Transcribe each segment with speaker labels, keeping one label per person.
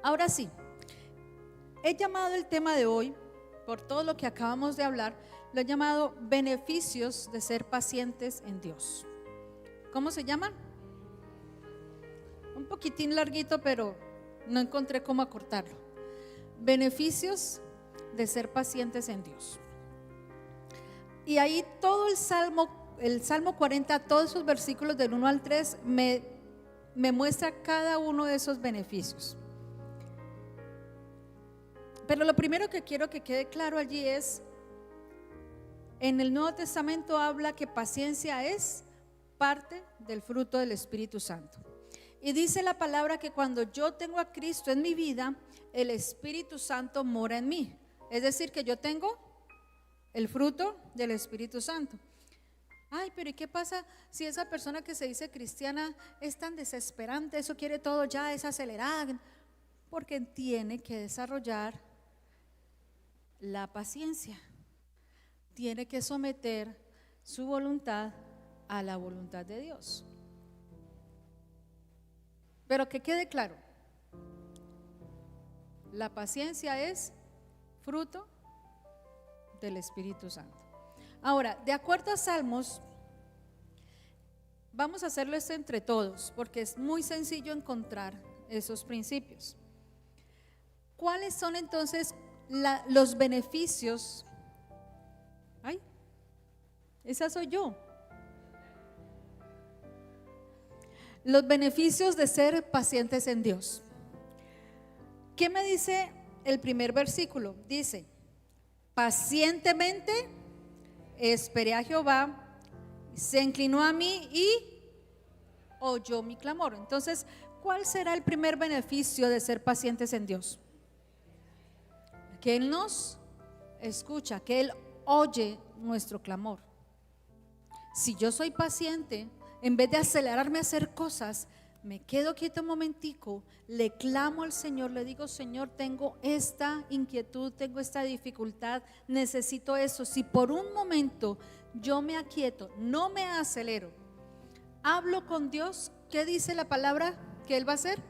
Speaker 1: Ahora sí, he llamado el tema de hoy, por todo lo que acabamos de hablar, lo he llamado beneficios de ser pacientes en Dios. ¿Cómo se llaman? Un poquitín larguito, pero no encontré cómo acortarlo. Beneficios de ser pacientes en Dios. Y ahí todo el Salmo 40, todos esos versículos del 1 al 3 me muestra cada uno de esos beneficios. Pero lo primero que quiero que quede claro allí es, en el Nuevo Testamento habla que paciencia es parte del fruto del Espíritu Santo. Y dice la palabra que cuando yo tengo a Cristo en mi vida, el Espíritu Santo mora en mí. Es decir, que yo tengo el fruto del Espíritu Santo. Ay, pero ¿y qué pasa si esa persona que se dice cristiana es tan desesperante? Eso quiere todo ya, es acelerada. Porque tiene que desarrollar la paciencia. Tiene que someter su voluntad a la voluntad de Dios. Pero que quede claro, la paciencia es fruto del Espíritu Santo. Ahora, de acuerdo a Salmos, vamos a hacerlo esto entre todos, porque es muy sencillo encontrar esos principios. ¿Cuáles son entonces los beneficios? Ay, esa soy yo. Los beneficios de ser pacientes en Dios. ¿Qué me dice el primer versículo? Dice: pacientemente esperé a Jehová, se inclinó a mí y oyó mi clamor. Entonces, ¿cuál será el primer beneficio de ser pacientes en Dios? Que Él nos escucha, que Él oye nuestro clamor. Si yo soy paciente, en vez de acelerarme a hacer cosas, me quedo quieto un momentico, le clamo al Señor, le digo: Señor, tengo esta inquietud, tengo esta dificultad, necesito eso. Si por un momento yo me aquieto, no me acelero, hablo con Dios, ¿qué dice la palabra que Él va a hacer?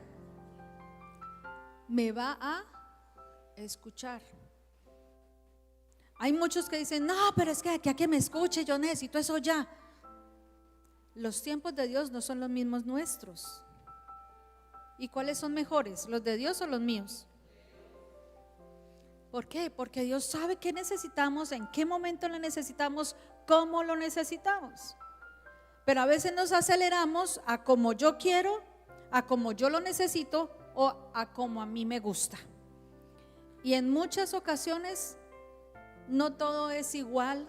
Speaker 1: Me va a escuchar. Hay muchos que dicen: no, pero es que a que me escuche, yo necesito eso ya. Los tiempos de Dios no son los mismos nuestros. ¿Y cuáles son mejores? ¿Los de Dios o los míos? ¿Por qué? Porque Dios sabe qué necesitamos, en qué momento lo necesitamos, cómo lo necesitamos. Pero a veces nos aceleramos a como yo quiero, a como yo lo necesito o a como a mí me gusta. Y en muchas ocasiones no todo es igual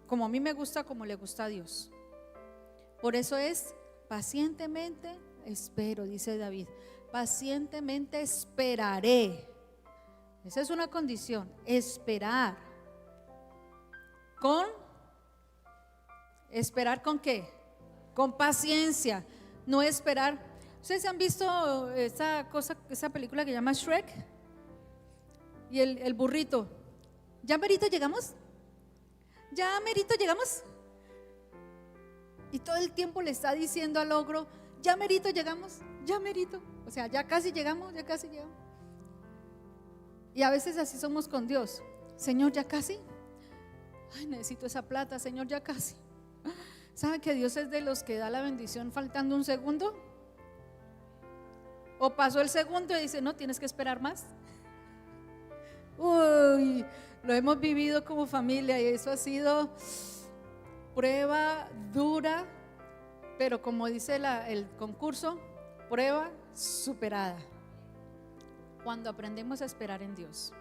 Speaker 1: como a mí me gusta, como le gusta a Dios. Por eso es pacientemente espero, dice David. Pacientemente esperaré. Esa es una condición, esperar. ¿Esperar con qué? Con paciencia, no esperar. ¿Ustedes han visto esa película que se llama Shrek? Y el burrito. ¿Ya merito llegamos? ¿Ya merito llegamos? Y todo el tiempo le está diciendo al ogro: ya merito llegamos, ya merito. O sea, ya casi llegamos, ya casi llegamos. Y a veces así somos con Dios: Señor, ya casi. Ay, necesito esa plata, Señor, ya casi. ¿Sabe que Dios es de los que da la bendición faltando un segundo? O pasó el segundo y dice: no, tienes que esperar más. Uy, lo hemos vivido como familia y eso ha sido prueba dura, pero como dice el concurso, prueba superada. Cuando aprendemos a esperar en Dios.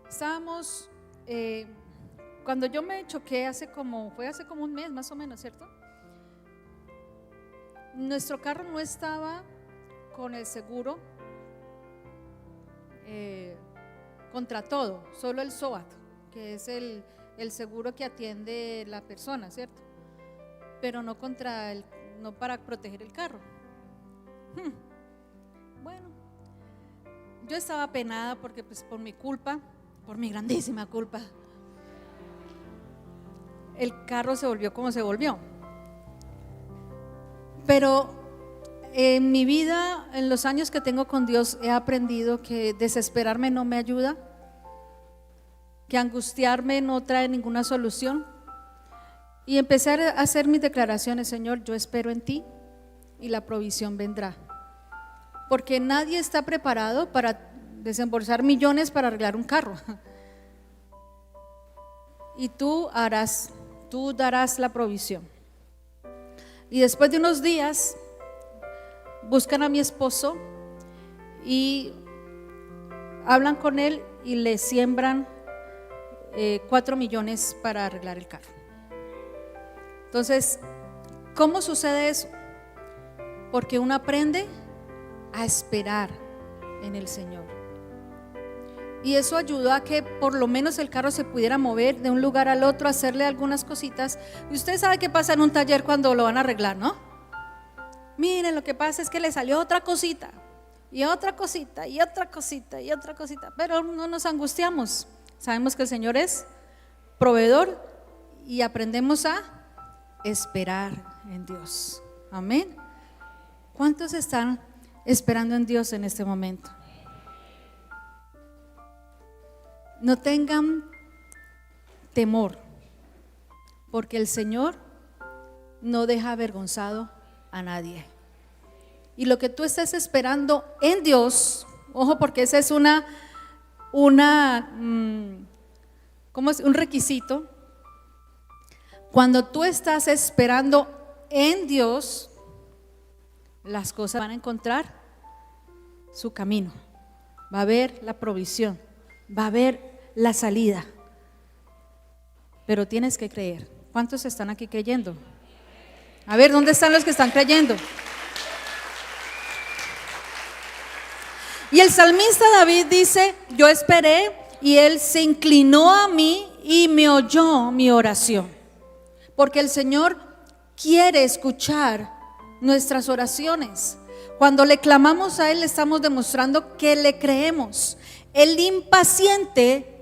Speaker 1: Estábamos, cuando yo me choqué fue hace como un mes más o menos, ¿cierto? Nuestro carro no estaba con el seguro contra todo, solo el SOAT, que es el seguro que atiende la persona, ¿cierto? Pero no no para proteger el carro. Bueno, yo estaba apenada porque pues por mi culpa, por mi grandísima culpa, el carro se volvió como se volvió. Pero en mi vida, en los años que tengo con Dios, he aprendido que desesperarme no me ayuda, que angustiarme no trae ninguna solución. Y empecé a hacer mis declaraciones: Señor, yo espero en ti y la provisión vendrá. Porque nadie está preparado para desembolsar millones para arreglar un carro. Y tú darás la provisión. Y después de unos días buscan a mi esposo y hablan con él y le siembran 4 millones para arreglar el carro. Entonces, ¿cómo sucede eso? Porque uno aprende a esperar en el Señor. Y eso ayudó a que por lo menos el carro se pudiera mover de un lugar al otro, hacerle algunas cositas. Y usted sabe qué pasa en un taller cuando lo van a arreglar, ¿no? Miren, lo que pasa es que le salió otra cosita, y otra cosita, y otra cosita, y otra cosita. Pero no nos angustiamos. Sabemos que el Señor es proveedor y aprendemos a esperar en Dios. Amén. ¿Cuántos están esperando en Dios en este momento? No tengan temor, porque el Señor no deja avergonzado a nadie. Y lo que tú estés esperando en Dios, ojo, porque ese es ¿cómo es? Un requisito. Cuando tú estás esperando en Dios, las cosas van a encontrar su camino. Va a haber la provisión, va a haber la salida. Pero tienes que creer. ¿Cuántos están aquí creyendo? A ver, ¿dónde están los que están creyendo? Y el salmista David dice: yo esperé y Él se inclinó a mí y me oyó mi oración. Porque el Señor quiere escuchar nuestras oraciones. Cuando le clamamos a Él, le estamos demostrando que le creemos. El impaciente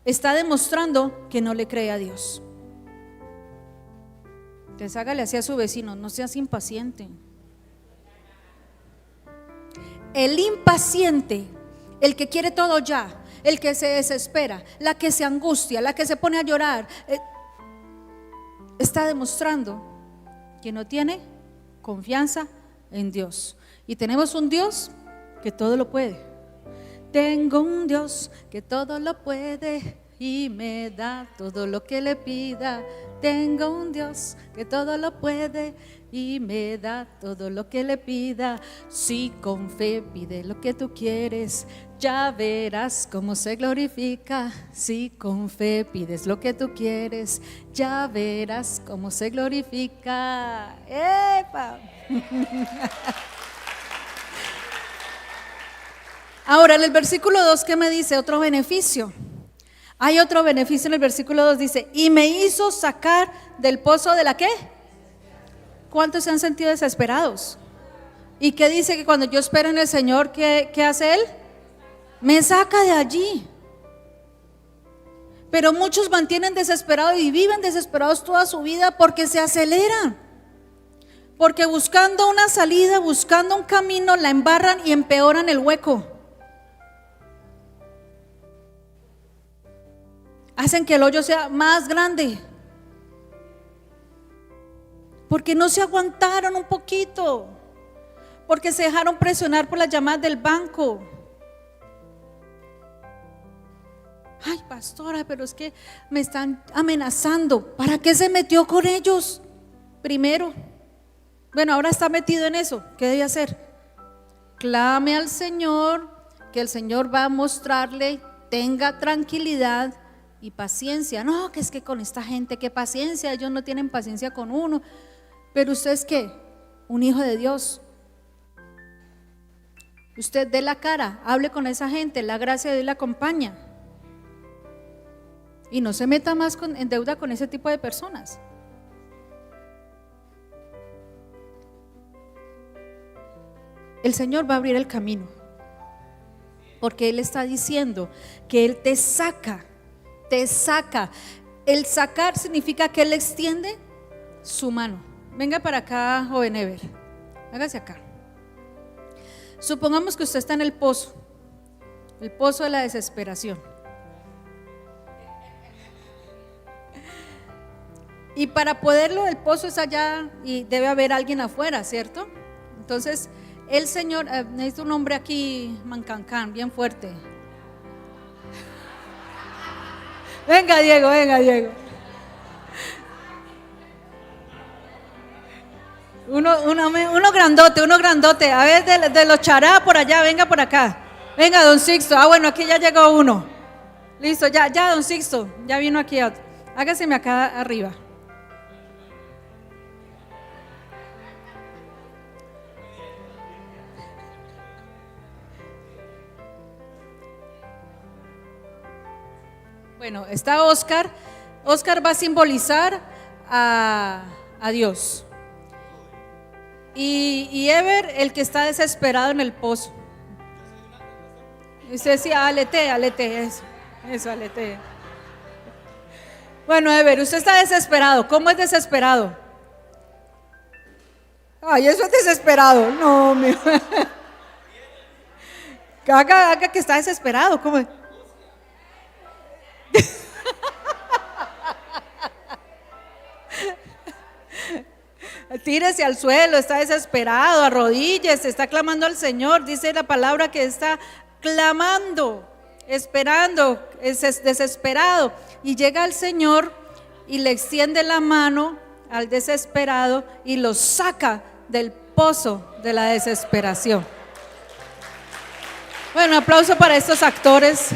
Speaker 1: está demostrando que no le cree a Dios. Entonces hágale así a su vecino: no seas impaciente. El impaciente, el que quiere todo ya, el que se desespera, la que se angustia, la que se pone a llorar, está demostrando que no tiene confianza en Dios. Y tenemos un Dios que todo lo puede. Tengo un Dios que todo lo puede y me da todo lo que le pida. Tengo un Dios que todo lo puede y me da todo lo que le pida. Si con fe pide lo que tú quieres, ya verás cómo se glorifica. Si con fe pides lo que tú quieres, ya verás cómo se glorifica. ¡Epa! Ahora en el versículo 2, ¿qué me dice? Otro beneficio. Hay otro beneficio en el versículo 2, dice: y me hizo sacar del pozo de la ¿qué? ¿Cuántos se han sentido desesperados? ¿Y qué dice? Que cuando yo espero en el Señor, ¿qué hace Él? Me saca de allí. Pero muchos mantienen desesperados y viven desesperados toda su vida porque se aceleran. Porque buscando una salida, buscando un camino, la embarran y empeoran el hueco. Hacen que el hoyo sea más grande. Porque no se aguantaron un poquito. Porque se dejaron presionar por las llamadas del banco. Ay, pastora, pero es que me están amenazando. ¿Para qué se metió con ellos? Primero. Bueno, ahora está metido en eso. ¿Qué debe hacer? Clame al Señor, que el Señor va a mostrarle. Tenga tranquilidad y paciencia. No, que es que con esta gente, qué paciencia. Ellos no tienen paciencia con uno. Pero usted es ¿qué? Un hijo de Dios. Usted dé la cara, hable con esa gente, la gracia de Dios le acompaña. Y no se meta más en deuda con ese tipo de personas. El Señor va a abrir el camino, porque Él está diciendo que Él te saca. El sacar significa que Él extiende su mano. Venga para acá, joven Ever. Hágase acá. Supongamos que usted está en el pozo de la desesperación. Y para poderlo, el pozo es allá y debe haber alguien afuera, ¿cierto? Entonces, el Señor, necesita un hombre aquí, mancancán, bien fuerte. Venga, Diego, venga, Diego. Uno grandote. A ver, de los chará por allá, venga por acá. Venga, don Sixto. Bueno, aquí ya llegó uno. Listo, ya, don Sixto. Ya vino aquí. Hágaseme acá arriba. Bueno, está Oscar. Oscar va a simbolizar a Dios. Y Ever, el que está desesperado en el pozo. Y usted decía, alete, eso, alete. Bueno, Ever, usted está desesperado. ¿Cómo es desesperado? Ay, eso es desesperado. No, mi. Haga que está desesperado. ¿Cómo es? Tírese al suelo, está desesperado, arrodíllese, está clamando al Señor. Dice la palabra que está clamando, esperando, es desesperado. Y llega el Señor y le extiende la mano al desesperado y lo saca del pozo de la desesperación. Bueno, un aplauso para estos actores.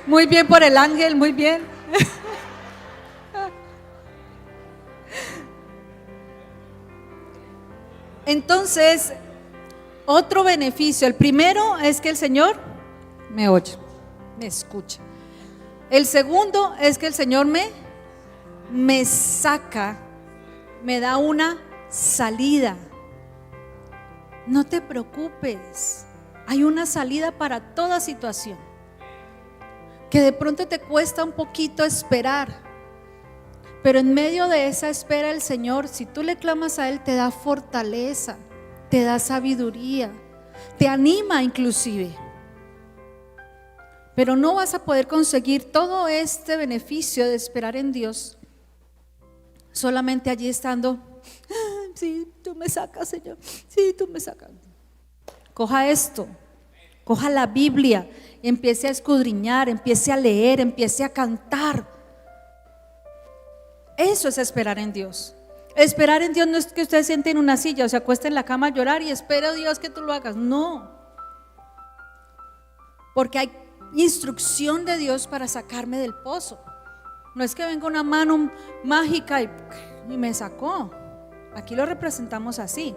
Speaker 1: Muy bien por el ángel, muy bien. Entonces, otro beneficio. El primero es que el Señor me oye, me escucha. El segundo es que el Señor me saca, me da una salida. No te preocupes, hay una salida para toda situación. Que de pronto te cuesta un poquito esperar, pero en medio de esa espera el Señor, si tú le clamas a Él, te da fortaleza, te da sabiduría, te anima inclusive. Pero no vas a poder conseguir todo este beneficio de esperar en Dios solamente allí estando, sí, tú me sacas, Señor, sí, tú me sacas. Coja esto, coja la Biblia, empiece a escudriñar, empiece a leer, empiece a cantar. Eso es esperar en Dios. Esperar en Dios no es que usted se siente en una silla o se acueste en la cama a llorar y espere a Dios que tú lo hagas. No, porque hay instrucción de Dios para sacarme del pozo. No es que venga una mano mágica y me sacó. Aquí lo representamos así,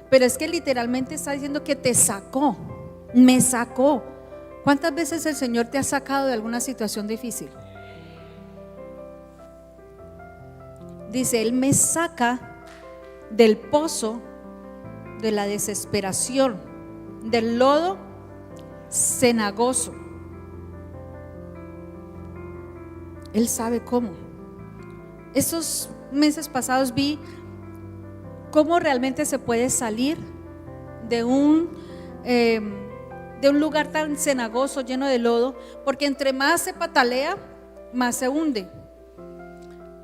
Speaker 1: pero es que literalmente está diciendo que te sacó, me sacó. ¿Cuántas veces el Señor te ha sacado de alguna situación difícil? Dice, Él me saca del pozo de la desesperación, del lodo cenagoso. Él sabe cómo. Estos meses pasados vi cómo realmente se puede salir de un lugar tan cenagoso, lleno de lodo, porque entre más se patalea, más se hunde.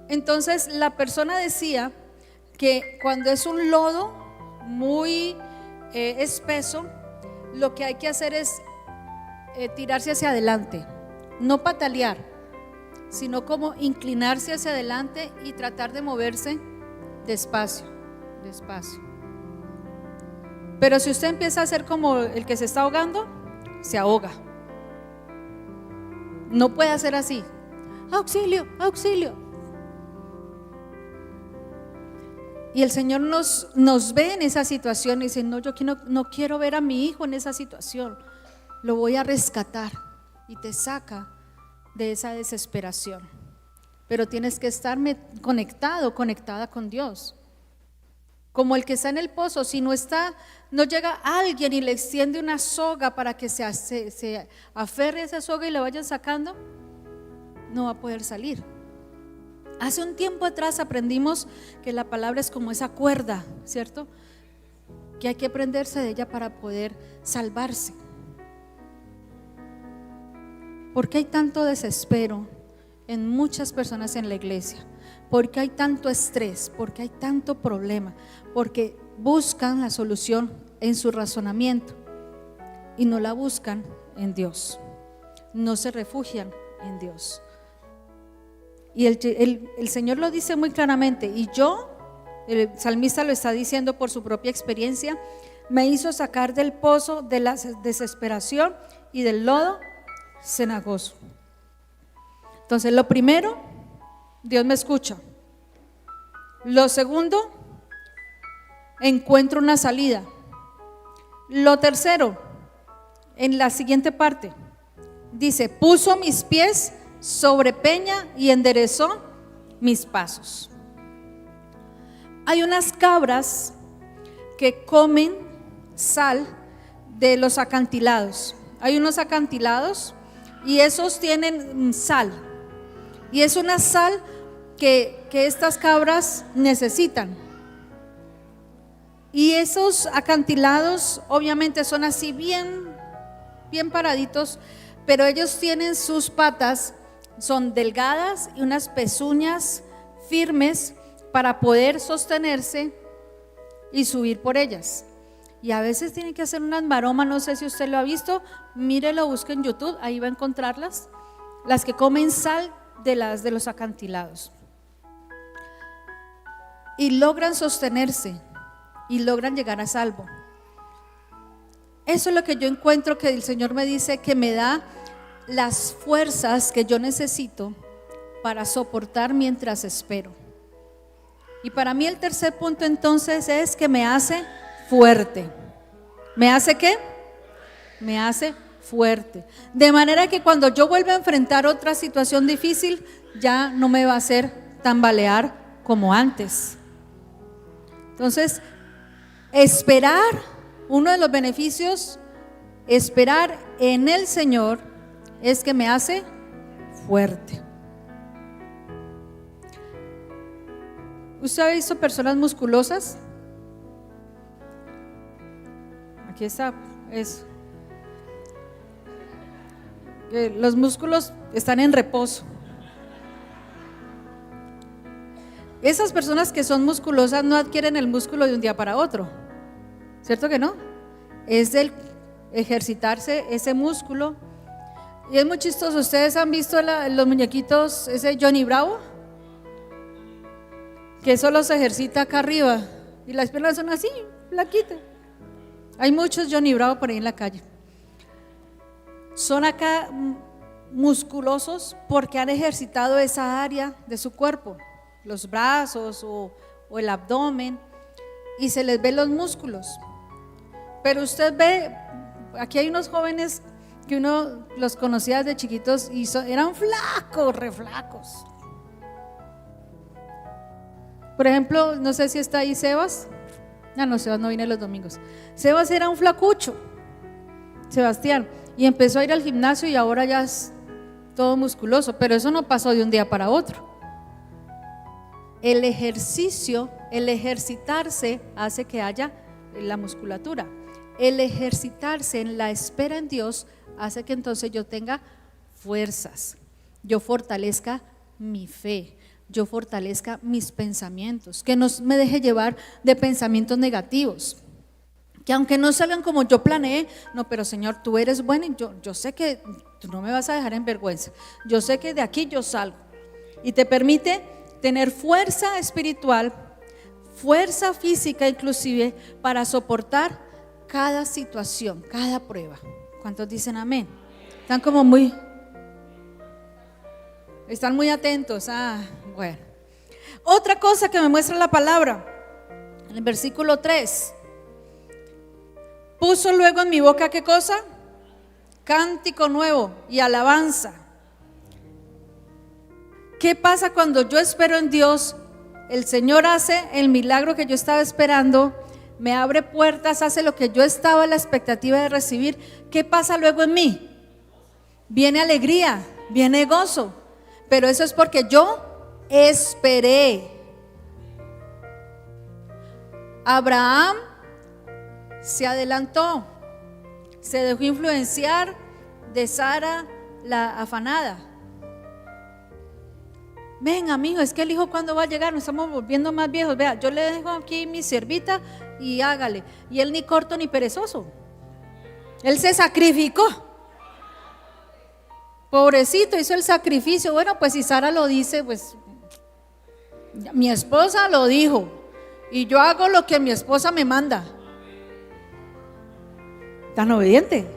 Speaker 1: Entonces la persona decía que cuando es un lodo muy espeso, lo que hay que hacer es tirarse hacia adelante, no patalear, sino como inclinarse hacia adelante y tratar de moverse despacio, despacio. Pero si usted empieza a hacer como el que se está ahogando, se ahoga. No puede hacer así, auxilio, auxilio. Y el Señor nos ve en esa situación y dice, no, yo no quiero ver a mi hijo en esa situación, lo voy a rescatar. Y te saca de esa desesperación. Pero tienes que estar conectado, conectada con Dios. Como el que está en el pozo, si no llega alguien y le extiende una soga para que se aferre a esa soga y le vayan sacando, no va a poder salir. Hace un tiempo atrás aprendimos que la palabra es como esa cuerda, ¿cierto? Que hay que prenderse de ella para poder salvarse. ¿Por qué hay tanto desespero en muchas personas en la iglesia? ¿Por qué hay tanto estrés? ¿Por qué hay tanto problema? Porque buscan la solución en su razonamiento y no la buscan en Dios. No se refugian en Dios. Y el Señor lo dice muy claramente, y yo, el salmista lo está diciendo por su propia experiencia, me hizo sacar del pozo de la desesperación y del lodo cenagoso. Entonces, lo primero, Dios me escucha. Lo segundo, encuentro una salida. Lo tercero, en la siguiente parte, dice, puso mis pies sobre peña y enderezó mis pasos. Hay unas cabras que comen sal de los acantilados. Hay unos acantilados y esos tienen sal. Y es una sal que estas cabras necesitan. Y esos acantilados obviamente son así bien paraditos, pero ellos tienen sus patas, son delgadas y unas pezuñas firmes para poder sostenerse y subir por ellas. Y a veces tienen que hacer unas maromas, no sé si usted lo ha visto, mírelo, busque en YouTube, ahí va a encontrarlas, las que comen sal de los acantilados. Y logran sostenerse y logran llegar a salvo. Eso es lo que yo encuentro que el Señor me dice que me da las fuerzas que yo necesito para soportar mientras espero. Y para mí el tercer punto entonces es que me hace fuerte. ¿Me hace qué? Me hace fuerte. De manera que cuando yo vuelva a enfrentar otra situación difícil, ya no me va a hacer tambalear como antes. Entonces, esperar, uno de los beneficios, esperar en el Señor, es que me hace fuerte. ¿Usted ha visto personas musculosas? Aquí está, los músculos están en reposo. Esas personas que son musculosas no adquieren el músculo de un día para otro, ¿cierto que no? Es del ejercitarse ese músculo. Y es muy chistoso. ¿Ustedes han visto los muñequitos, ese Johnny Bravo? Que solo se ejercita acá arriba y las piernas son así, flaquitas. Hay muchos Johnny Bravo por ahí en la calle. Son acá musculosos porque han ejercitado esa área de su cuerpo, los brazos o el abdomen, y se les ven los músculos. Pero usted ve, aquí hay unos jóvenes que uno los conocía desde chiquitos y eran flacos, re flacos. Por ejemplo, no sé si está ahí Sebas. No, Sebas no viene los domingos. Sebas era un flacucho, Sebastián, y empezó a ir al gimnasio y ahora ya es todo musculoso, pero eso no pasó de un día para otro. El ejercicio, el ejercitarse hace que haya la musculatura. El ejercitarse en la espera en Dios hace que entonces yo tenga fuerzas, yo fortalezca mi fe, yo fortalezca mis pensamientos, que no me deje llevar de pensamientos negativos, que aunque no salgan como yo planeé, no, pero Señor, tú eres bueno y yo sé que tú no me vas a dejar en vergüenza, yo sé que de aquí yo salgo, y te permite tener fuerza espiritual, fuerza física inclusive, para soportar cada situación, cada prueba. ¿Cuántos dicen amén? Están como están muy atentos. Bueno. Otra cosa que me muestra la palabra, en el versículo 3, puso luego en mi boca, ¿qué cosa? Cántico nuevo y alabanza. ¿Qué pasa cuando yo espero en Dios? El Señor hace el milagro que yo estaba esperando, me abre puertas, hace lo que yo estaba en la expectativa de recibir. ¿Qué pasa luego en mí? Viene alegría, viene gozo. pero eso es porque yo esperé. Abraham se adelantó, se dejó influenciar de Sara la afanada. Venga, mijo, es que el hijo cuando va a llegar, nos estamos volviendo más viejos. Vea, yo le dejo aquí mi siervita y hágale. Y él ni corto ni perezoso. Él se sacrificó. Pobrecito, hizo el sacrificio. Bueno, pues si Sara lo dice, pues mi esposa lo dijo. Y yo hago lo que mi esposa me manda. Tan obediente.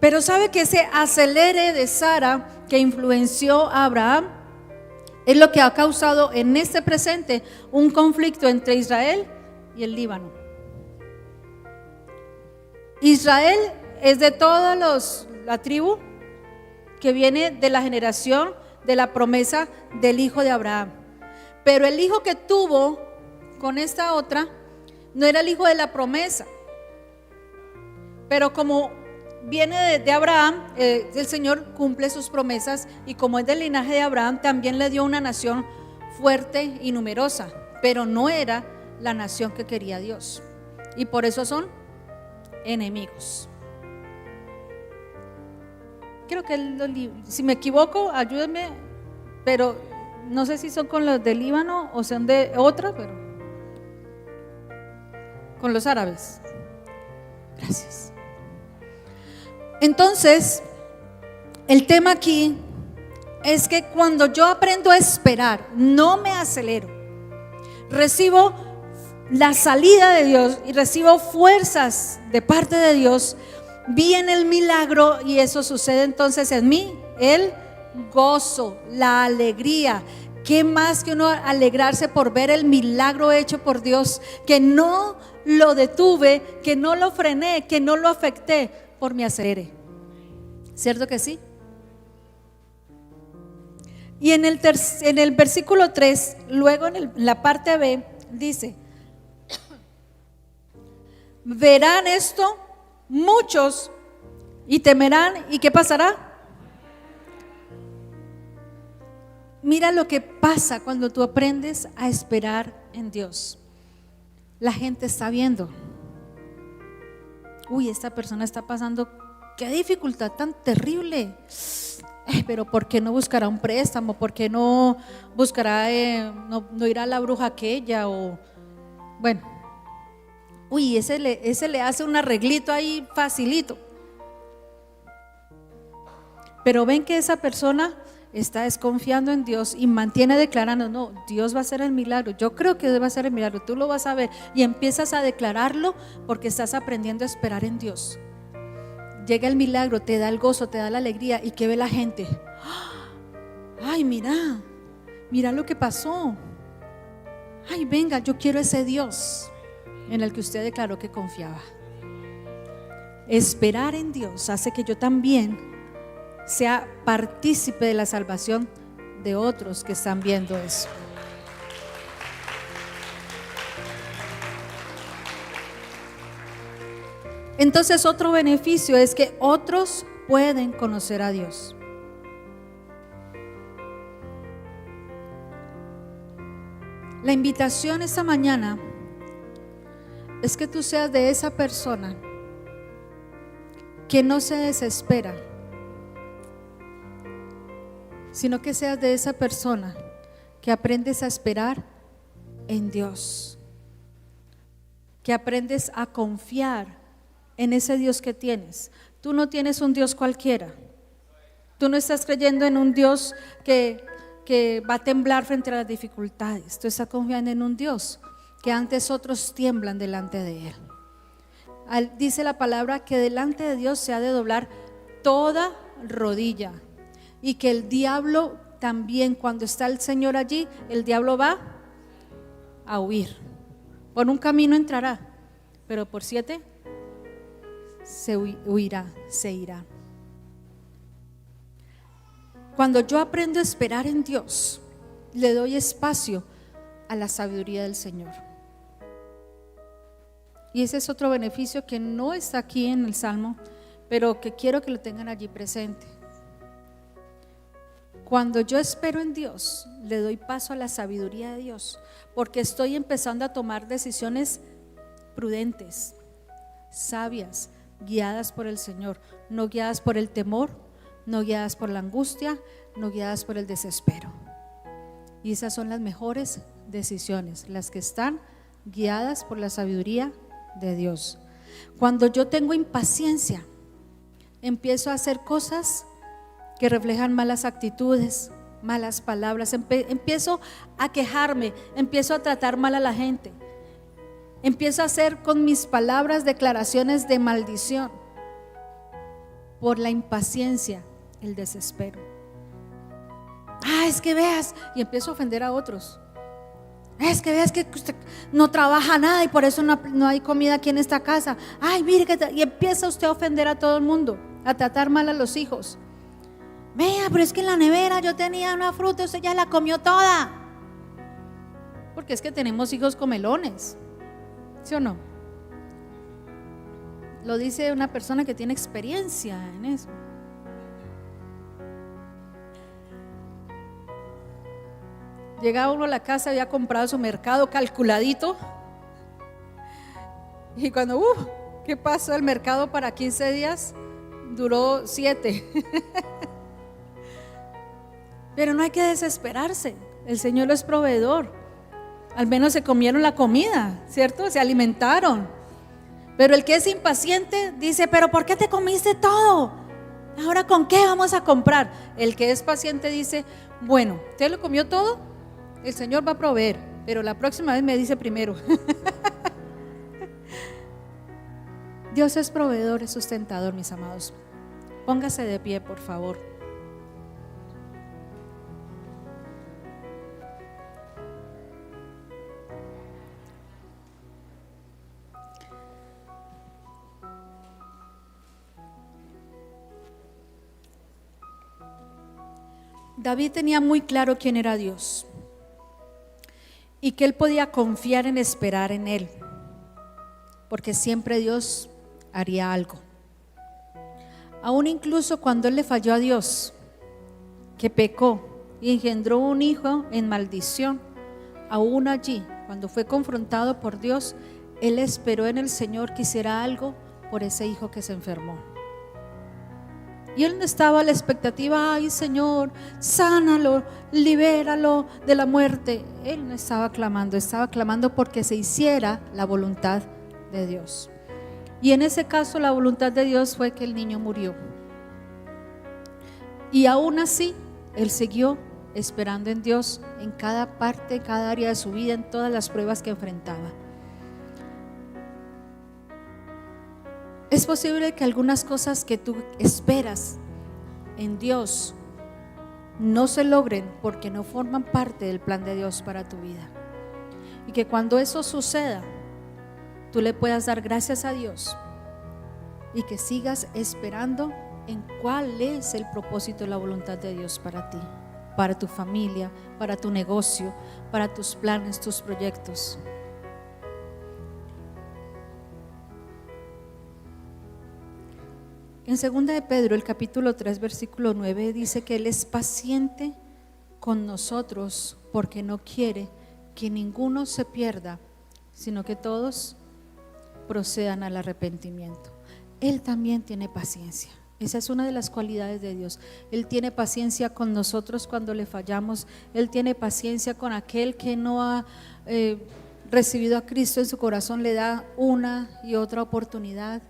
Speaker 1: Pero sabe que ese acelere de Sara que influenció a Abraham es lo que ha causado en este presente un conflicto entre Israel y el Líbano. Israel es de toda la tribu que viene de la generación de la promesa del hijo de Abraham. Pero el hijo que tuvo con esta otra no era el hijo de la promesa. Pero como viene de Abraham, el Señor cumple sus promesas, y como es del linaje de Abraham, también le dio una nación fuerte y numerosa, pero no era la nación que quería Dios, y por eso son enemigos. Creo que si me equivoco, ayúdenme, pero no sé si son con los del Líbano o son de otra, pero con los árabes. Gracias. Entonces, el tema aquí es que cuando yo aprendo a esperar, no me acelero, recibo la salida de Dios y recibo fuerzas de parte de Dios, viene el milagro, y eso sucede entonces en mí, el gozo, la alegría. ¿Qué más que uno alegrarse por ver el milagro hecho por Dios? Que no lo detuve, que no lo frené, que no lo afecté por mi acelere. ¿Cierto que sí? Y en el versículo 3, luego en la parte B, dice: verán esto muchos y temerán. ¿Y qué pasará? Mira lo que pasa cuando tú aprendes a esperar en Dios. La gente está viendo: uy, esta persona está pasando, qué dificultad tan terrible. Pero ¿por qué no buscará un préstamo? ¿Por qué no buscará, no irá a la bruja aquella? O bueno, uy, ese le hace un arreglito ahí facilito. Pero ven que esa persona está desconfiando en Dios y mantiene declarando: no, Dios va a hacer el milagro, yo creo que Dios va a hacer el milagro, tú lo vas a ver. Y empiezas a declararlo porque estás aprendiendo a esperar en Dios. Llega el milagro, te da el gozo, te da la alegría. ¿Y qué ve la gente? Ay, mira lo que pasó. Ay, venga, yo quiero ese Dios en el que usted declaró que confiaba. Esperar en Dios hace que yo también sea partícipe de la salvación de otros que están viendo eso. Entonces, otro beneficio es que otros pueden conocer a Dios. La invitación esta mañana es que tú seas de esa persona que no se desespera, sino que seas de esa persona que aprendes a esperar en Dios, que aprendes a confiar en ese Dios que tienes. Tú no tienes un Dios cualquiera. Tú no estás creyendo en un Dios que va a temblar frente a las dificultades. Tú estás confiando en un Dios que antes otros tiemblan delante de Él. Dice la palabra que delante de Dios se ha de doblar toda rodilla, y que el diablo también, cuando está el Señor allí, el diablo va a huir. Por un camino entrará, pero por 7 se huirá, se irá. Cuando yo aprendo a esperar en Dios, le doy espacio a la sabiduría del Señor. Y ese es otro beneficio que no está aquí en el Salmo, pero que quiero que lo tengan allí presente. Cuando yo espero en Dios, le doy paso a la sabiduría de Dios, porque estoy empezando a tomar decisiones prudentes, sabias, guiadas por el Señor, no guiadas por el temor, no guiadas por la angustia, no guiadas por el desespero. Y esas son las mejores decisiones, las que están guiadas por la sabiduría de Dios. Cuando yo tengo impaciencia, empiezo a hacer cosas que reflejan malas actitudes, malas palabras, empiezo a quejarme, empiezo a tratar mal a la gente, empiezo a hacer con mis palabras declaraciones de maldición por la impaciencia, el desespero. Es que veas, y empiezo a ofender a otros. Es que veas que usted no trabaja nada y por eso no hay comida aquí en esta casa. Mire y empieza usted a ofender a todo el mundo, a tratar mal a los hijos. Vea, pero es que en la nevera yo tenía una fruta, usted ya la comió toda. Porque es que tenemos hijos comelones, ¿sí o no? Lo dice una persona que tiene experiencia en eso. Llegaba uno a la casa, había comprado su mercado calculadito. Y cuando, ¿qué pasó? El mercado para 15 días duró 7. Pero no hay que desesperarse, el Señor es proveedor. Al menos se comieron la comida, ¿cierto? Se alimentaron. Pero el que es impaciente dice, pero ¿por qué te comiste todo? ¿Ahora con qué vamos a comprar? El que es paciente dice, bueno, ¿usted lo comió todo? El Señor va a proveer, pero la próxima vez me dice primero. Dios es proveedor, es sustentador, mis amados. Póngase de pie, por favor. David tenía muy claro quién era Dios y que él podía confiar en esperar en él, porque siempre Dios haría algo. Aún incluso cuando él le falló a Dios, que pecó y engendró un hijo en maldición, aún allí, cuando fue confrontado por Dios, él esperó en el Señor que hiciera algo por ese hijo que se enfermó. Y él no estaba a la expectativa, ay Señor, sánalo, libéralo de la muerte. Él no estaba clamando porque se hiciera la voluntad de Dios. Y en ese caso la voluntad de Dios fue que el niño murió. Y aún así, él siguió esperando en Dios en cada parte, cada área de su vida, en todas las pruebas que enfrentaba. Es posible que algunas cosas que tú esperas en Dios no se logren porque no forman parte del plan de Dios para tu vida. Y que cuando eso suceda, tú le puedas dar gracias a Dios y que sigas esperando en cuál es el propósito y la voluntad de Dios para ti, para tu familia, para tu negocio, para tus planes, tus proyectos. En 2 de Pedro, el capítulo 3, versículo 9, dice que Él es paciente con nosotros porque no quiere que ninguno se pierda, sino que todos procedan al arrepentimiento. Él también tiene paciencia. Esa es una de las cualidades de Dios. Él tiene paciencia con nosotros cuando le fallamos. Él tiene paciencia con aquel que no ha recibido a Cristo en su corazón, le da una y otra oportunidad.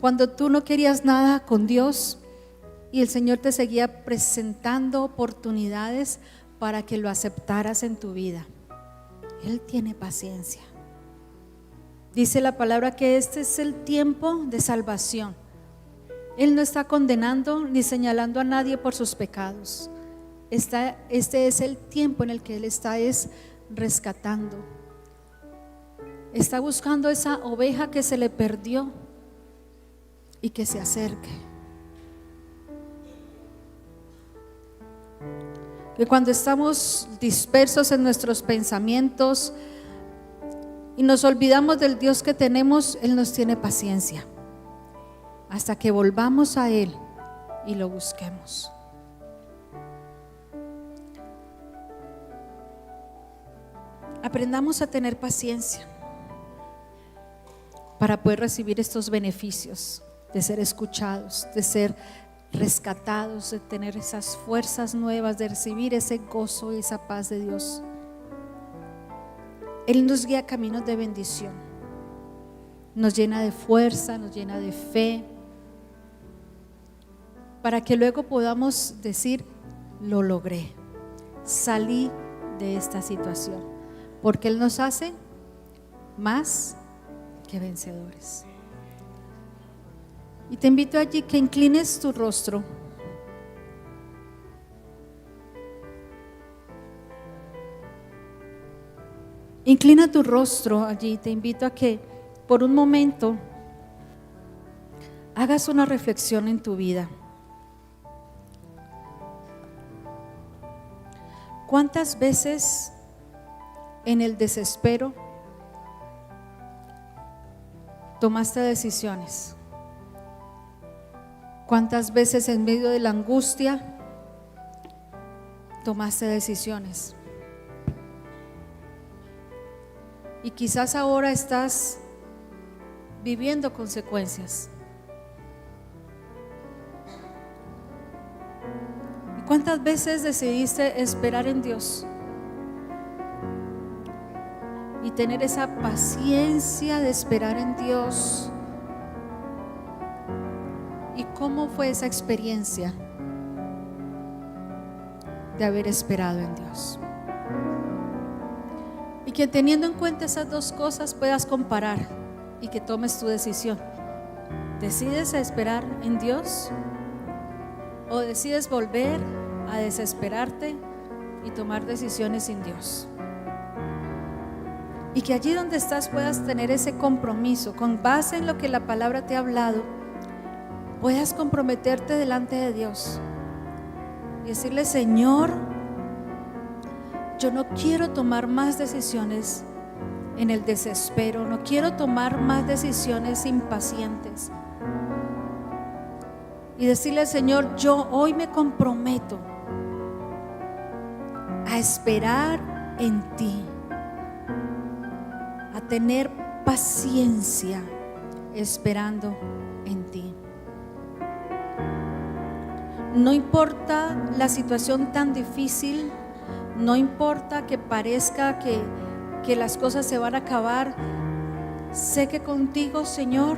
Speaker 1: Cuando tú no querías nada con Dios y el Señor te seguía presentando oportunidades para que lo aceptaras en tu vida. Él tiene paciencia. Dice la palabra que este es el tiempo de salvación. Él no está condenando ni señalando a nadie por sus pecados. Este es el tiempo en el que Él está rescatando. Está buscando esa oveja que se le perdió y que se acerque. Que cuando estamos dispersos en nuestros pensamientos y nos olvidamos del Dios que tenemos, Él nos tiene paciencia hasta que volvamos a Él y lo busquemos. aprendamos a tener paciencia para poder recibir estos beneficios de ser escuchados, de ser rescatados, de tener esas fuerzas nuevas, de recibir ese gozo y esa paz de Dios. Él nos guía a caminos de bendición, nos llena de fuerza, nos llena de fe, para que luego podamos decir: lo logré, salí de esta situación, porque Él nos hace más que vencedores. Y te invito allí que inclines tu rostro. Inclina tu rostro allí. Te invito a que por un momento hagas una reflexión en tu vida. ¿Cuántas veces en el desespero tomaste decisiones? ¿Cuántas veces en medio de la angustia tomaste decisiones? Y quizás ahora estás viviendo consecuencias. ¿Y cuántas veces decidiste esperar en Dios y tener esa paciencia de esperar en Dios? ¿Y cómo fue esa experiencia de haber esperado en Dios? Y que teniendo en cuenta esas dos cosas puedas comparar y que tomes tu decisión. ¿Decides esperar en Dios o decides volver a desesperarte y tomar decisiones sin Dios? Y que allí donde estás puedas tener ese compromiso con base en lo que la palabra te ha hablado, puedas comprometerte delante de Dios y decirle: Señor, yo no quiero tomar más decisiones en el desespero, no quiero tomar más decisiones impacientes. Y decirle: Señor, yo hoy me comprometo a esperar en ti, a tener paciencia esperando en ti. No importa la situación tan difícil, no importa que parezca que las cosas se van a acabar, sé que contigo, Señor,